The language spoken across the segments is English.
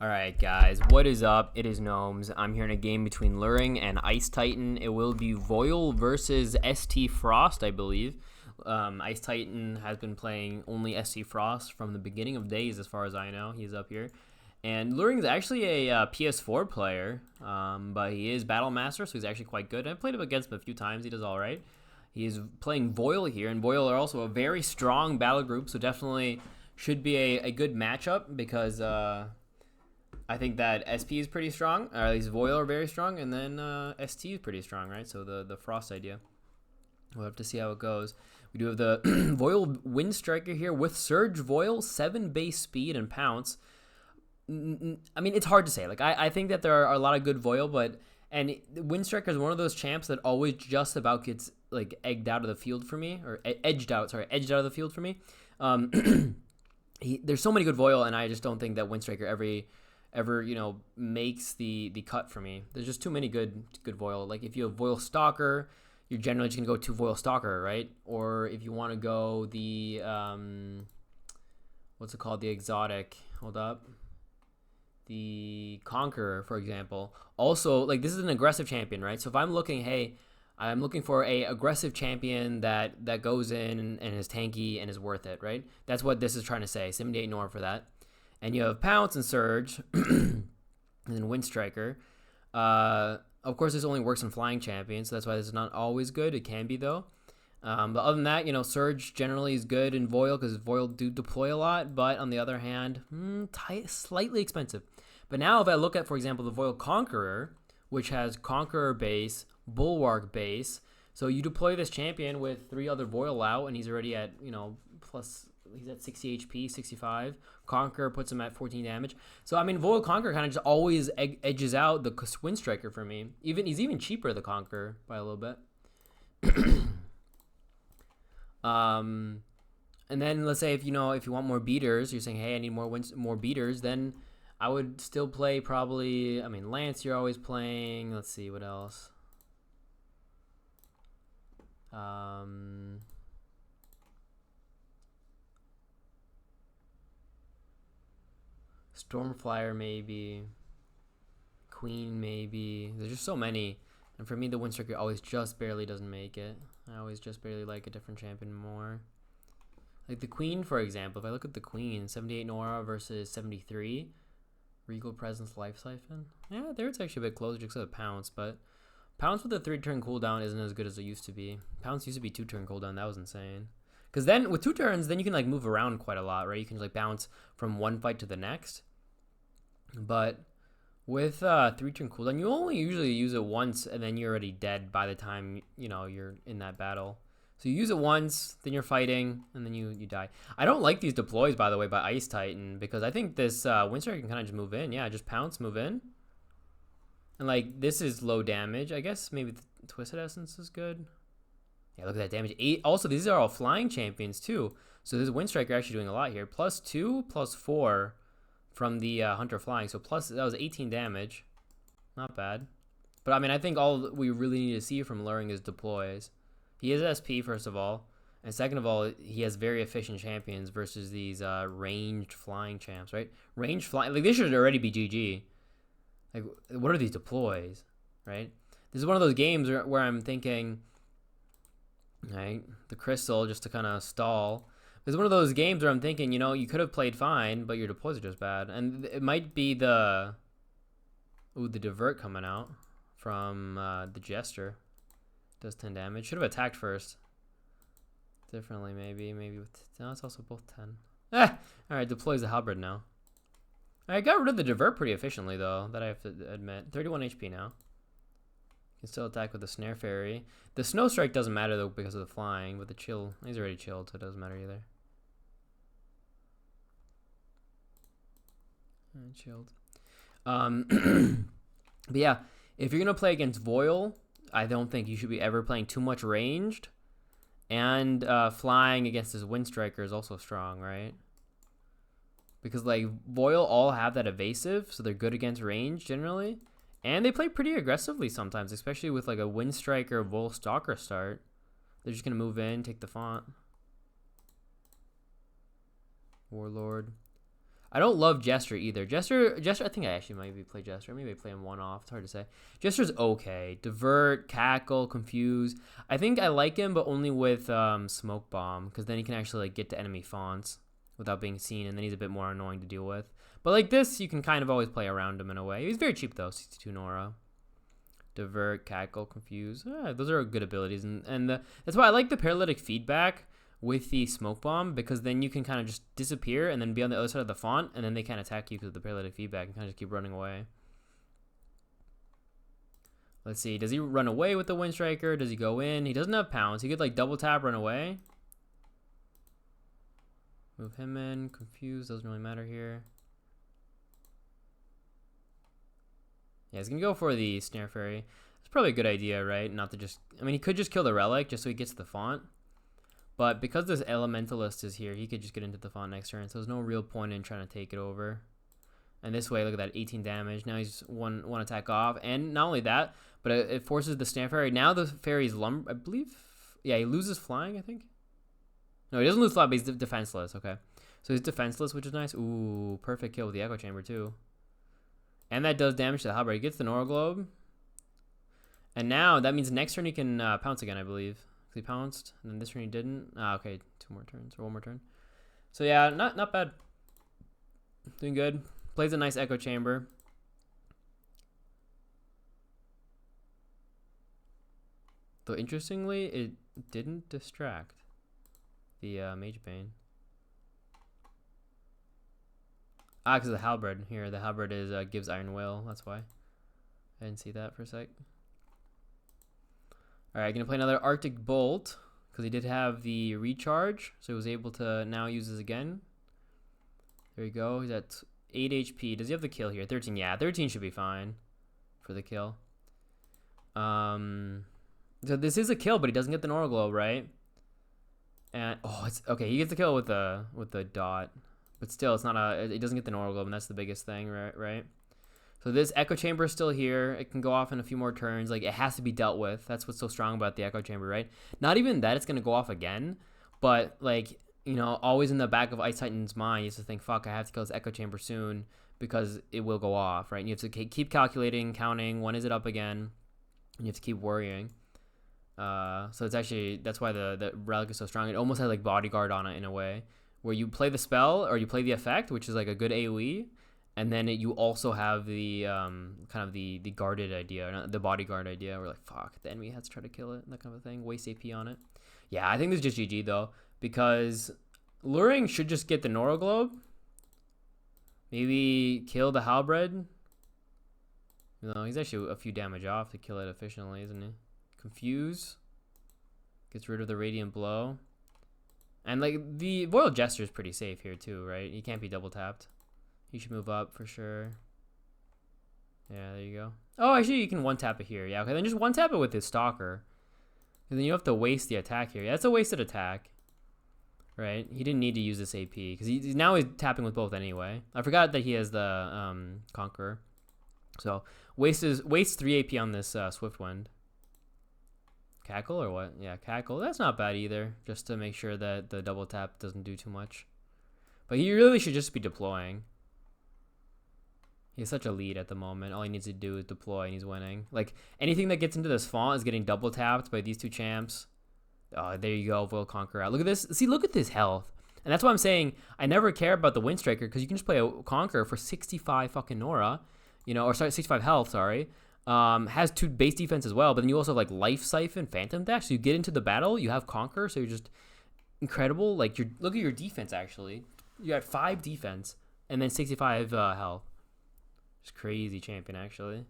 Alright guys, what is up? It is Gnomes. I'm here in a game between Luring and IceTitain. It will be Voil versus ST Frost, I believe. IceTitain has been playing only ST Frost from the beginning of days as far as I know. He's up here. And Luring is actually a PS4 player, but he is Battle Master, so he's actually quite good. I've played him against him a few times. He does alright. He is playing Voil here, and Voil are also a very strong battle group, so definitely should be a good matchup because... I think that SP is pretty strong, or at least Voil are very strong, and then ST is pretty strong, right? So the Frost idea. We'll have to see how it goes. We do have the Voil Wind Striker here with Surge Voil, 7 base speed and Pounce. I mean, it's hard to say. Like I think that there are a lot of good Voil, and Wind Striker is one of those champs that always just about gets like egged out of the field for me, or edged out of the field for me. There's so many good Voil, and I just don't think that Wind Striker ever makes the cut for me. There's just too many good Voil. Like if you have Voil Stalker, you're generally just gonna go to Voil Stalker, right? Or if you want to go the what's it called, the exotic, hold up, the Conqueror, for example. Also, like, this is an aggressive champion, right? So if I'm looking, hey, I'm looking for a aggressive champion that goes in and is tanky and is worth it, right? That's what this is trying to say. 78 Nor for that. And you have Pounce and Surge, and then Wind Striker. Of course, this only works on flying champions, so that's why this is not always good. It can be, though. But other than that, Surge generally is good in Voil, because Voil do deploy a lot, but on the other hand, slightly expensive. But now if I look at, for example, the Voil Conqueror, which has Conqueror base, Bulwark base, so you deploy this champion with 3 other Voil out, and he's already at, he's at 60 HP, 65. Conqueror puts him at 14 damage. So, I mean, Voil Conqueror kind of just always edges out the Wind Striker for me. He's even cheaper, the Conqueror, by a little bit. And then let's say if you want more beaters, you're saying, hey, I need more beaters, then I would still play probably, Lance you're always playing. Let's see, what else? Stormflyer maybe, Queen maybe. There's just so many, and for me the Wind Striker always just barely doesn't make it. I always just barely like a different champion more. Like the Queen, for example. If I look at the Queen, 78 Nora versus 73, Regal Presence, Life Siphon. Yeah, there it's actually a bit closer just because of Pounce, but Pounce with a 3-turn cooldown isn't as good as it used to be. Pounce used to be 2-turn cooldown. That was insane. Because then with 2 turns, then you can like move around quite a lot, right? You can like bounce from one fight to the next. But with 3-turn cooldown, you only usually use it once, and then you're already dead by the time you're in that battle. So you use it once, then you're fighting, and then you die. I don't like these deploys, by the way, by IceTitain, because I think this Wind Striker can kind of just move in. Yeah, just Pounce, move in. And like this is low damage. I guess maybe the Twisted Essence is good. Yeah, look at that damage. 8. Also, these are all flying champions too. So this Wind Striker actually doing a lot here. +2, +4 from the Hunter flying. So that was 18 damage. Not bad. But I think all we really need to see from Luring is deploys. He is SP, first of all. And second of all, he has very efficient champions versus these ranged flying champs, right? Ranged flying, like, they should already be GG. Like, what are these deploys, right? This is one of those games where I'm thinking, right, the crystal just to kind of stall. It's one of those games where I'm thinking, you could have played fine, but your deploys are just bad. And it might be the divert coming out from the Jester. Does 10 damage. Should have attacked first. Differently, maybe with... No, it's also both 10. Alright, deploys the halberd now. I got rid of the divert pretty efficiently, though, that I have to admit. 31 HP now. Can still attack with the Snare Fairy. The Snow Strike doesn't matter, though, because of the flying. With the chill, he's already chilled, so it doesn't matter either. Chilled. But yeah, if you're going to play against Voil, I don't think you should be ever playing too much ranged. And flying against his Wind Striker is also strong, right? Because, like, Voil all have that evasive, so they're good against range, generally. And they play pretty aggressively sometimes, especially with, like, a Wind Striker, Voil Stalker start. They're just going to move in, take the font. Warlord. I don't love Jester either. Jester. I think I actually maybe play Jester. Maybe I play him one off. It's hard to say. Jester's okay. Divert, Cackle, Confuse. I think I like him, but only with Smoke Bomb, because then he can actually like get to enemy fonts without being seen, and then he's a bit more annoying to deal with. But like this, you can kind of always play around him in a way. He's very cheap though, 62 Nora. Divert, Cackle, Confuse. Those are good abilities, and that's why I like the paralytic feedback with the Smoke Bomb, because then you can kind of just disappear and then be on the other side of the font, and then they can't attack you because of the paralytic feedback and kind of just keep running away. Let's see, does he run away with the Wind Striker? Does he go in? He doesn't have pounds. He could like double tap, run away. Move him in. Confuse, doesn't really matter here. Yeah, he's gonna go for the Snare Fairy. It's probably a good idea, right? Not to just, I mean, he could just kill the Relic just so he gets to the font. But because this Elementalist is here, he could just get into the font next turn. So there's no real point in trying to take it over. And this way, look at that, 18 damage. Now he's one attack off. And not only that, but it forces the Snare Fairy. Now the Fairy's I believe, yeah, he loses flying, I think. No, he doesn't lose flying, but he's defenseless. Okay. So he's defenseless, which is nice. Ooh, perfect kill with the Echo Chamber, too. And that does damage to the Halberd. He gets the Nora Globe. And now that means next turn he can pounce again, I believe. He pounced, and then this turn he didn't. Okay, 2 more turns, or 1 more turn. So yeah, not bad. Doing good. Plays a nice Echo Chamber. Though interestingly, it didn't distract the Mage Bane. Because of the Halberd here. The Halberd is gives Iron Will. That's why. I didn't see that for a sec. Alright, gonna play another Arctic Bolt, because he did have the recharge, so he was able to now use this again. There you go, he's at 8 HP. Does he have the kill here? 13, yeah, 13 should be fine for the kill. So this is a kill, but he doesn't get the Nora Globe, right? And, oh, it's, okay, he gets the kill with the dot, but still, it's not he doesn't get the Nora Globe, and that's the biggest thing, right? So this Echo Chamber is still here. It can go off in a few more turns. Like, it has to be dealt with. That's what's so strong about the Echo Chamber, right? Not even that it's going to go off again, but, like, you know, always in the back of IceTitan's mind, you have to think, fuck, I have to kill this Echo Chamber soon because it will go off, right? And you have to keep calculating, counting, when is it up again? And you have to keep worrying. So it's actually, that's why the Relic is so strong. It almost has, like, Bodyguard on it in a way, where you play the spell or you play the effect, which is, like, a good AoE, and then you also have the kind of the guarded idea, not the bodyguard idea. We're like, fuck, the enemy has to try to kill it, that kind of thing. Waste AP on it. Yeah, I think this is just GG though, because Luring should just get the Nora Globe. Maybe kill the Halberd. You know, he's actually a few damage off to kill it efficiently, isn't he? Confuse. Gets rid of the Radiant Blow. And like the Voil Jester is pretty safe here too, right? He can't be double tapped. He should move up for sure. Yeah, there you go. Oh, actually, you can one-tap it here. Yeah, okay, then just one-tap it with his Stalker. And then you have to waste the attack here. Yeah, that's a wasted attack. Right? He didn't need to use this AP, because now he's tapping with both anyway. I forgot that he has the Conqueror. So, wastes 3 AP on this Swift Wind. Cackle or what? Yeah, Cackle. That's not bad either, just to make sure that the double tap doesn't do too much. But he really should just be deploying. He's such a lead at the moment. All he needs to do is deploy and he's winning. Like, anything that gets into this font is getting double tapped by these two champs. Oh, there you go, Voil Conqueror out. Look at this. See, look at this health. And that's why I'm saying I never care about the Wind Striker, because you can just play a Conqueror for 65 fucking Nora. You know, or sorry, 65 health, sorry. Has 2 base defense as well, but then you also have like Life Siphon, Phantom Dash. So you get into the battle, you have Conqueror, so you're just incredible. Like, look at your defense actually. You got 5 defense and then 65 health. Just crazy champion actually.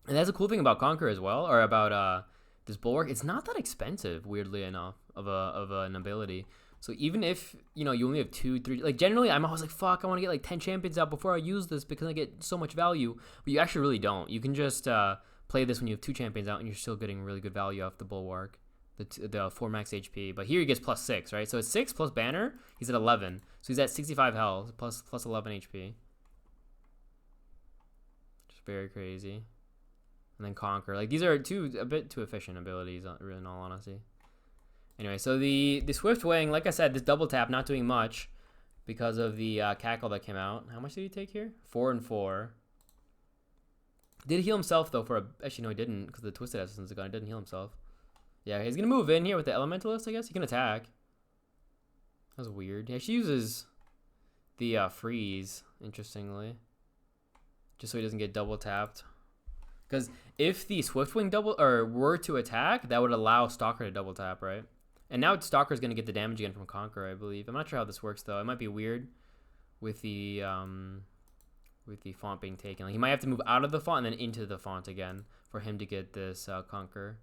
And that's a cool thing about Conqueror as well, or about this Bulwark. It's not that expensive, weirdly enough, of an ability. So even if, you know, you only have 2, 3, like generally I'm always like, fuck, I want to get like 10 champions out before I use this because I get so much value. But you actually really don't. You can just play this when you have 2 champions out and you're still getting really good value off the Bulwark, the 4 max HP. But here he gets +6, right? So it's 6 plus banner, he's at 11. So he's at 65 health plus 11 HP. Just very crazy. And then Conquer. Like, these are a bit too efficient abilities, in all honesty. Anyway, so the Swift Wing, like I said, this double tap, not doing much. because of the cackle that came out. How much did he take here? 4 and 4. Did heal himself though for a... Actually, no, he didn't because the Twisted Essence is gone. He didn't heal himself. Yeah, he's gonna move in here with the Elementalist, I guess. He can attack. That was weird. Yeah, she uses the freeze, interestingly. Just so he doesn't get double tapped. Because if the Swiftwing were to attack, that would allow Stalker to double tap, right? And now Stalker's gonna get the damage again from Conqueror, I believe. I'm not sure how this works though. It might be weird with the font being taken. Like, he might have to move out of the font and then into the font again for him to get this Conqueror.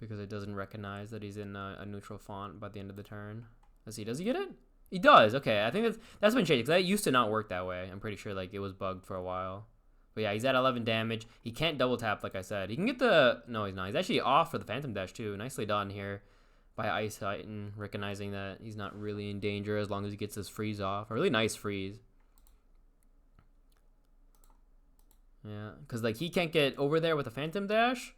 Because it doesn't recognize that he's in a neutral font by the end of the turn. Let's see, does he get it? He does. Okay, I think that's been changed because that used to not work that way. I'm pretty sure like it was bugged for a while. But yeah, he's at 11 damage. He can't double tap, like I said. He can get the... No, he's not. He's actually off for the Phantom Dash, too. Nicely done here by IceTitain, recognizing that he's not really in danger as long as he gets his freeze off. A really nice freeze. Yeah, because like he can't get over there with the Phantom Dash,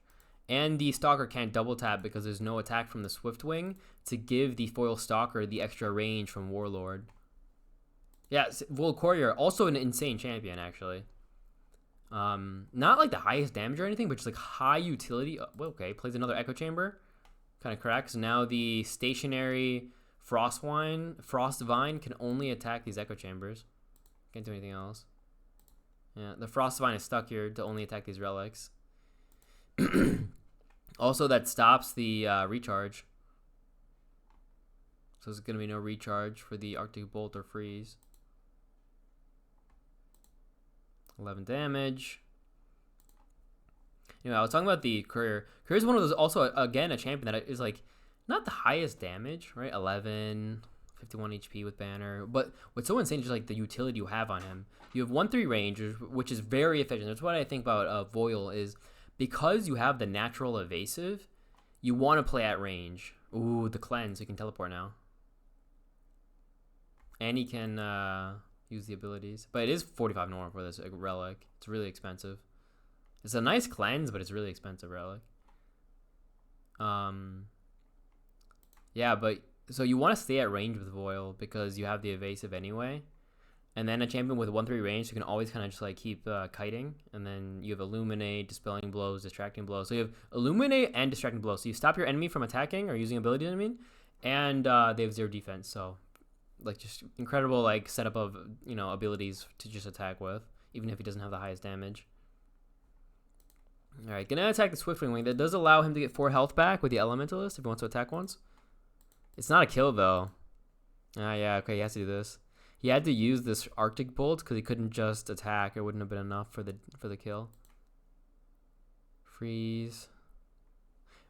and the Stalker can't double tap because there's no attack from the Swiftwing to give the foil Stalker the extra range from Warlord. Yeah, Voil Courier, also an insane champion, actually. Not like the highest damage or anything, but just like high utility. Well, okay, plays another Echo Chamber. Kind of cracks. Now the stationary Frostvine can only attack these Echo Chambers. Can't do anything else. Yeah, the Frostvine is stuck here to only attack these relics. Also, that stops the recharge. So there's going to be no recharge for the Arctic Bolt or Freeze. 11 damage. Anyway, I was talking about the Courier. Courier's one of those, also, again, a champion that is, like, not the highest damage, right? 11, 51 HP with Banner. But what's so insane is, like, the utility you have on him. You have 1-3 range, which is very efficient. That's what I think about Voil is because you have the natural evasive, you want to play at range. Ooh, the Cleanse. He can teleport now. And he can use the abilities. But it is 45 normal for this relic. It's really expensive. It's a nice Cleanse, but it's really expensive relic. Yeah, but so you want to stay at range with Voil because you have the evasive anyway. And then a champion with 1-3 range, you can always kind of just like keep kiting. And then you have Illuminate, Dispelling Blows, Distracting Blows. So you have Illuminate and Distracting Blows. So you stop your enemy from attacking or using abilities, I mean. And they have 0 defense. So like just incredible like setup of, you know, abilities to just attack with, even if he doesn't have the highest damage. All right, gonna attack the Swiftwing Wing. That does allow him to get 4 health back with the Elementalist if he wants to attack once. It's not a kill though. Ah, yeah, okay, he has to do this. He had to use this Arctic Bolt because he couldn't just attack. It wouldn't have been enough for the kill. Freeze.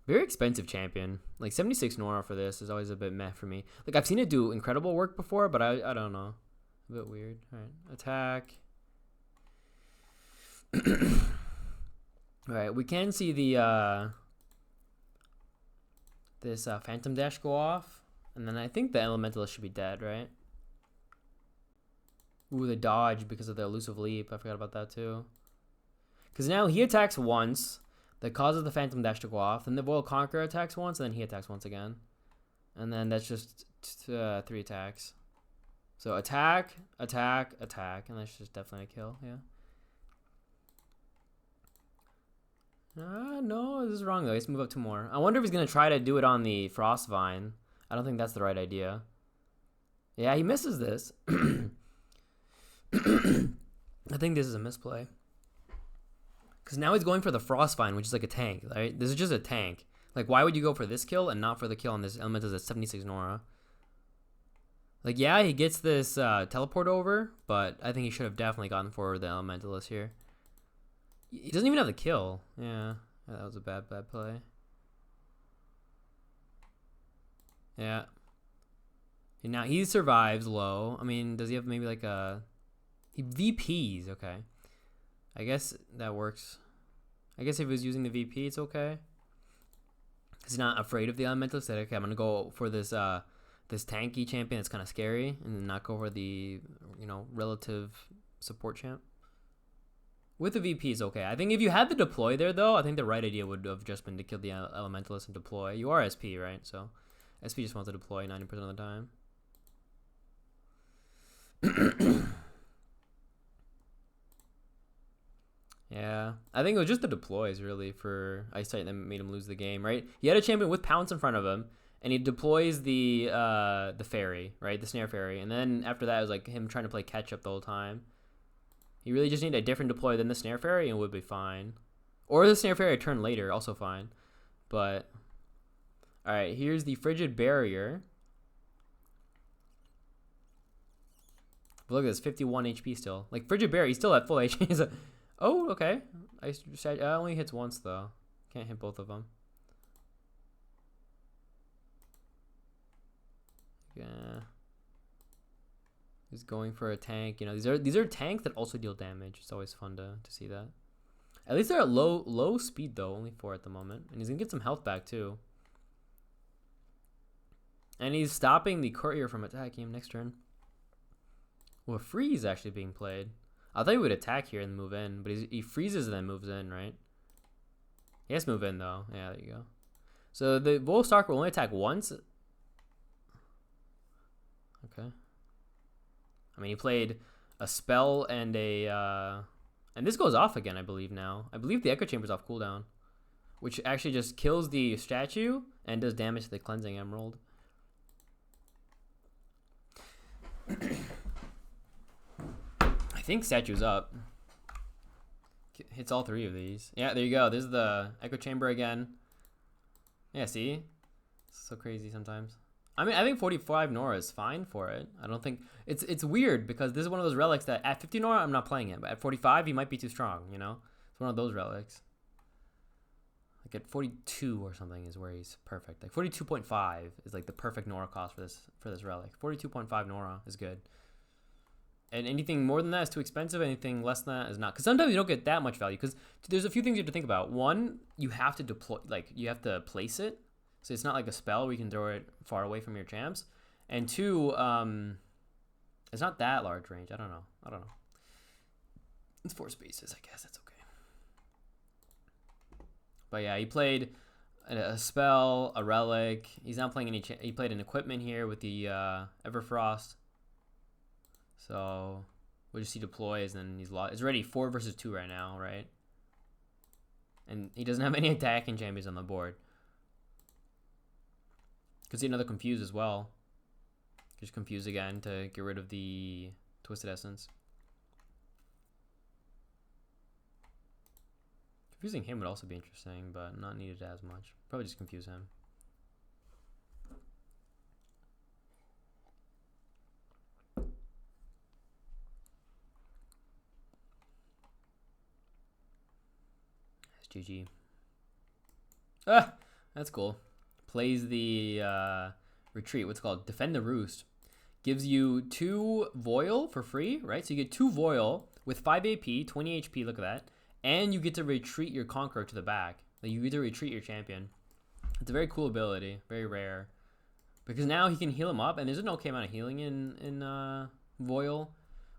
Very expensive champion. Like 76 Nora for this is always a bit meh for me. Like I've seen it do incredible work before, but I don't know. A bit weird. All right, attack. All right, we can see the this Phantom Dash go off, and then I think the Elementalist should be dead, right? Ooh, the dodge because of the elusive leap. I forgot about that too. Because now he attacks once. That causes the Phantom Dash to go off. Then the Voil Conqueror attacks once, and then he attacks once again. And then that's just 3 attacks. So attack, attack, attack. And that's just definitely a kill, yeah. No, this is wrong though. Let's move up 2 more. I wonder if he's going to try to do it on the Frostvine. I don't think that's the right idea. Yeah, he misses this. I think this is a misplay. Because now he's going for the Frostvine, which is like a tank, right? This is just a tank. Like, why would you go for this kill and not for the kill on this Elementalist at 76 Nora? Like, yeah, he gets this teleport over, but I think he should have definitely gotten for the Elementalist here. He doesn't even have the kill. Yeah, that was a bad play. Yeah. And now he survives low. I mean, does he have maybe like a... He VPs, okay. I guess that works. I guess if he was using the VP, it's okay. He's not afraid of the Elementalist. Said, okay, I'm gonna go for this this tanky champion. It's kind of scary, and then not go for the, you know, relative support champ. With the VP is okay. I think if you had the deploy there, though, I think the right idea would have just been to kill the Elementalist and deploy. You are SP, right? So SP just wants to deploy 90% of the time. Yeah, I think it was just the deploys really for IceTitan that made him lose the game, right? He had a champion with Pounce in front of him, and he deploys the fairy, right, the snare fairy, and then after that it was like him trying to play catch up the whole time. He really just needed a different deploy than the snare fairy and it would be fine, or the snare fairy turn later, also fine. But all right, here's the frigid barrier. But look at this, 51 HP still. Like frigid barrier, he's still at full HP. Oh, okay. Only hits once though. Can't hit both of them. Yeah. He's going for a tank. You know, these are tanks that also deal damage. It's always fun to see that. At least they're at low speed though, only 4 at the moment, and he's gonna get some health back too. And he's stopping the courier from attacking him next turn. Well, a freeze actually being played. I thought he would attack here and move in, but he freezes and then moves in, right? He has to move in though. Yeah, there you go. So the Voil Stalker will only attack once. Okay. I mean, he played a spell and a and this goes off again, I believe now. I believe the Echo Chamber's off cooldown, which actually just kills the statue and does damage to the Cleansing Emerald. I think statue's up. Hits all 3 of these. Yeah, there you go. There's the Echo Chamber again. Yeah, see? It's so crazy sometimes. I mean, I think 45 Nora is fine for it. I don't think... It's weird because this is one of those relics that at 50 Nora, I'm not playing it. But at 45, he might be too strong, you know? It's one of those relics. Like at 42 or something is where he's perfect. Like 42.5 is like the perfect Nora cost for this relic. 42.5 Nora is good. And anything more than that is too expensive. Anything less than that is not. Because sometimes you don't get that much value. Because there's a few things you have to think about. One, you have to deploy, like you have to place it. So it's not like a spell where you can throw it far away from your champs. And 2, it's not that large range. I don't know. It's 4 spaces, I guess. That's okay. But yeah, he played a spell, a relic. He's not playing any... He played an equipment here with the Everfrost. So we'll just see deploys, and he's lost. It's already 4 versus 2 right now, right? And he doesn't have any attacking champions on the board. Could see another Confuse as well. Just Confuse again to get rid of the Twisted Essence. Confusing him would also be interesting, but not needed as much. Probably just confuse him. That's GG. Ah, that's cool. Plays the retreat. What's it called? Defend the Roost. Gives you 2 Voil for free, right? So you get 2 Voil with 5 AP, 20 HP. Look at that. And you get to retreat your Conqueror to the back. Like you get to retreat your champion. It's a very cool ability. Very rare. Because now he can heal him up. And there's an okay amount of healing in Voil.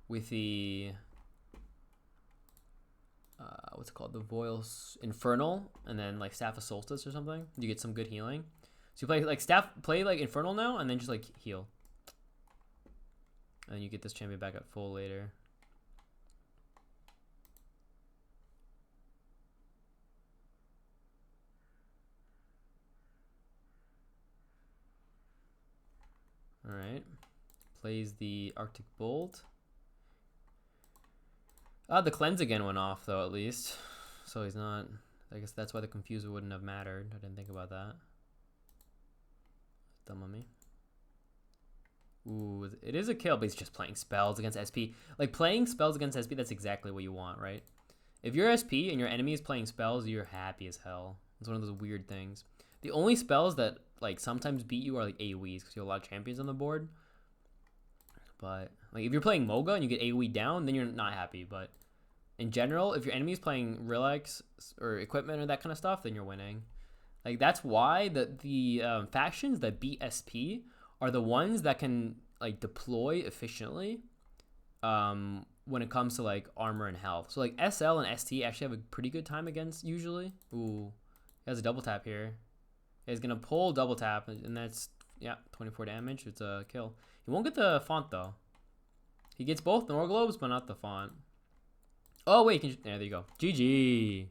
With the... what's it called? The Voil Infernal. And then like Staff of Solstice or something. You get some good healing. So you play like play like Infernal now. And then just like heal. And you get this champion back at full later. Alright. Plays the Arctic Bolt. The Cleanse again went off though, at least. So he's not... I guess that's why the Confuser wouldn't have mattered. I didn't think about that. Dumb on me. Ooh, it is a kill, but he's just playing spells against SP. Like, playing spells against SP, that's exactly what you want, right? If you're SP and your enemy is playing spells, you're happy as hell. It's one of those weird things. The only spells that, like, sometimes beat you are, like, AoEs, because you have a lot of champions on the board. But, like, if you're playing Moga and you get AoE down, then you're not happy. But, in general, if your enemy is playing Relics or equipment or that kind of stuff, then you're winning. Like, that's why the factions that beat SP are the ones that can like deploy efficiently when it comes to like armor and health. So like SL and ST actually have a pretty good time against usually. Ooh, he has a double tap here. He's gonna pull double tap, and that's 24 damage. It's a kill. He won't get the font though. He gets both Nor globes, but not the font. Oh wait, yeah, there you go. GG.